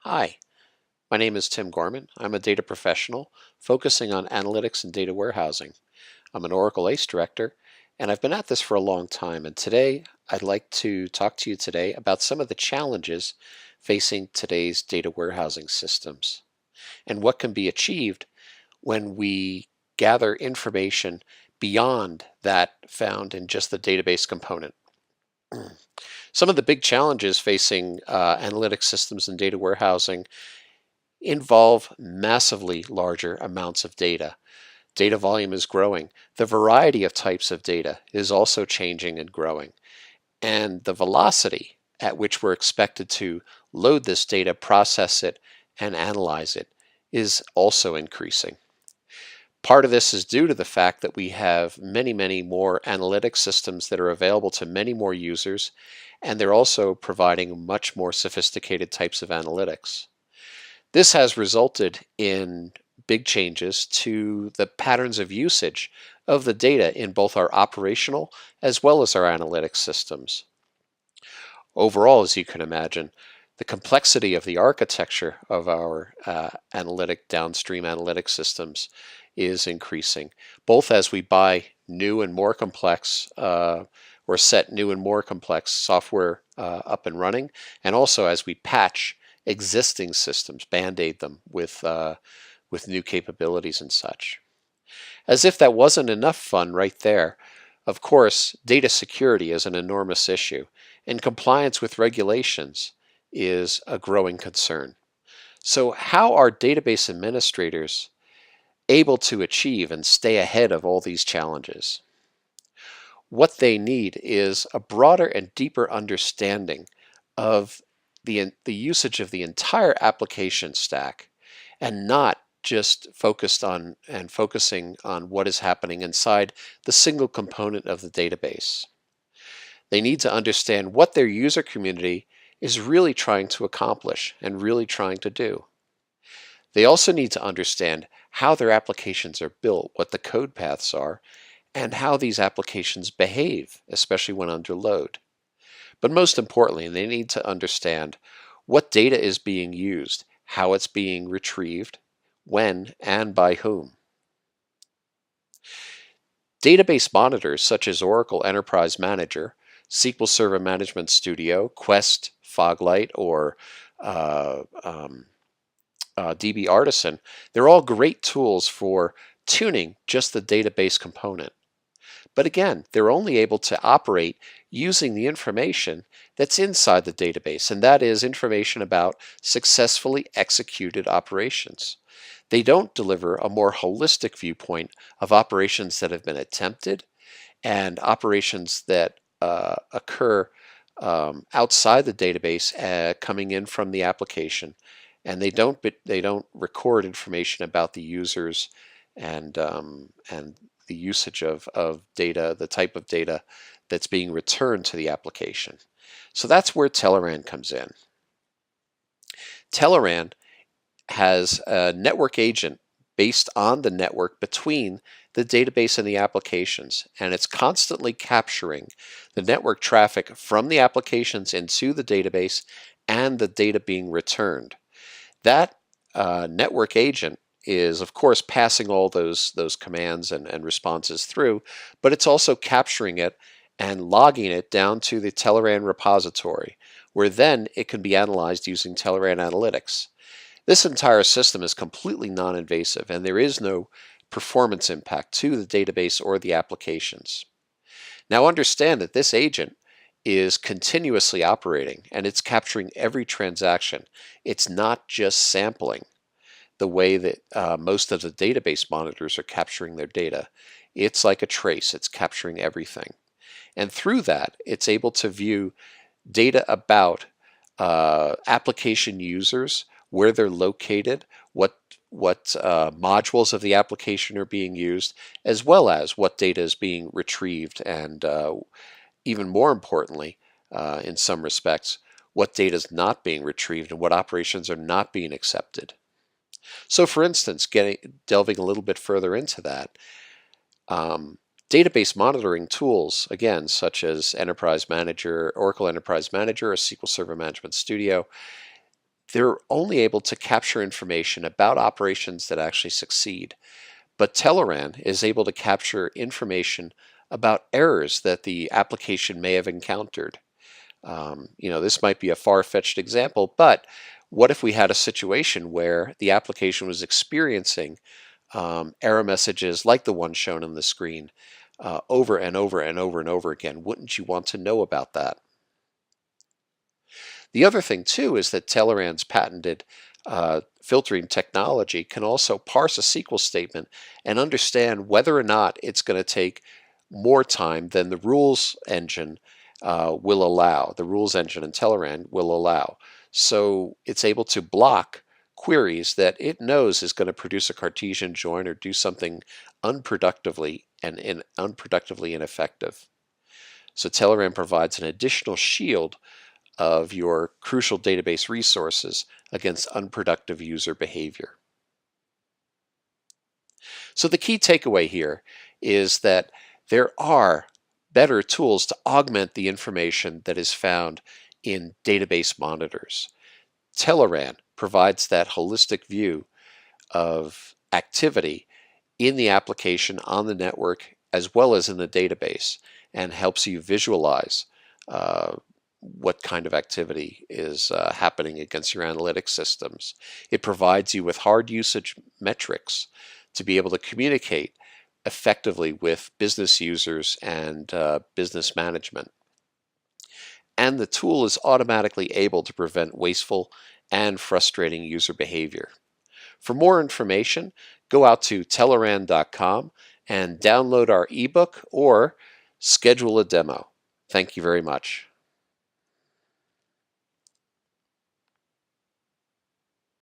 Hi, my name is Tim Gorman. I'm a data professional focusing on analytics and data warehousing. I'm an Oracle ACE director, and I've been at this for a long time. And today, I'd like to talk to you today about some of the challenges facing today's data warehousing systems and what can be achieved when we gather information beyond that found in just the database component. Some of the big challenges facing analytics systems and data warehousing involve massively larger amounts of data. Data volume is growing. The variety of types of data is also changing and growing. And the velocity at which we're expected to load this data, process it, and analyze it is also increasing. Part of this is due to the fact that we have many more analytic systems that are available to many more users, and they're also providing much more sophisticated types of analytics. This has resulted in big changes to the patterns of usage of the data in both our operational as well as our analytics systems. Overall, as you can imagine, the complexity of the architecture of our downstream analytic systems is increasing, both as we buy new and more complex or set new and more complex software up and running, and also as we patch existing systems, band-aid them with new capabilities and such. As if that wasn't enough fun right there, of course, data security is an enormous issue, and compliance with regulations is a growing concern. So how are database administrators able to achieve and stay ahead of all these challenges? What they need is a broader and deeper understanding of the usage of the entire application stack, and not just focusing on what is happening inside the single component of the database. They need to understand what their user community is really trying to accomplish and really trying to do. They also need to understand how their applications are built, what the code paths are, and how these applications behave, especially when under load. But most importantly, they need to understand what data is being used, how it's being retrieved, when, and by whom. Database monitors such as Oracle Enterprise Manager, SQL Server Management Studio, Quest, Foglight, or DB Artisan, they're all great tools for tuning just the database component. But again, they're only able to operate using the information that's inside the database, and that is information about successfully executed operations. They don't deliver a more holistic viewpoint of operations that have been attempted and operations that occur outside the database coming in from the application. And they don't record information about the users and the usage of data, the type of data that's being returned to the application. So that's where Teleran comes in. Teleran has a network agent based on the network between the database and the applications, and it's constantly capturing the network traffic from the applications into the database and the data being returned. That network agent is, of course, passing all those commands and responses through, but it's also capturing it and logging it down to the Teleran repository, where then it can be analyzed using Teleran Analytics. This entire system is completely non-invasive, and there is no performance impact to the database or the applications. Now understand that this agent is continuously operating, and it's capturing every transaction. It's not just sampling the way that most of the database monitors are capturing their data. It's like a trace. It's capturing everything. And through that, it's able to view data about application users, where they're located, what modules of the application are being used, as well as what data is being retrieved, and even more importantly, in some respects, what data is not being retrieved and what operations are not being accepted. So for instance, delving a little bit further into that, database monitoring tools, again, such as Enterprise Manager, Oracle Enterprise Manager, or SQL Server Management Studio, they're only able to capture information about operations that actually succeed. But Teleran is able to capture information about errors that the application may have encountered. This might be a far-fetched example, but what if we had a situation where the application was experiencing error messages like the one shown on the screen over and over and over and over again? Wouldn't you want to know about that? The other thing, too, is that Teleran's patented filtering technology can also parse a SQL statement and understand whether or not it's going to take more time than the rules engine will allow. The rules engine in Teleran will allow. So it's able to block queries that it knows is going to produce a Cartesian join or do something unproductively and unproductively ineffective. So Teleran provides an additional shield of your crucial database resources against unproductive user behavior. So the key takeaway here is that there are better tools to augment the information that is found in database monitors. Teleran provides that holistic view of activity in the application, on the network, as well as in the database, and helps you visualize what kind of activity is happening against your analytics systems. It provides you with hard usage metrics to be able to communicate effectively with business users and business management. And the tool is automatically able to prevent wasteful and frustrating user behavior. For more information, go out to Teleran.com and download our ebook or schedule a demo. Thank you very much.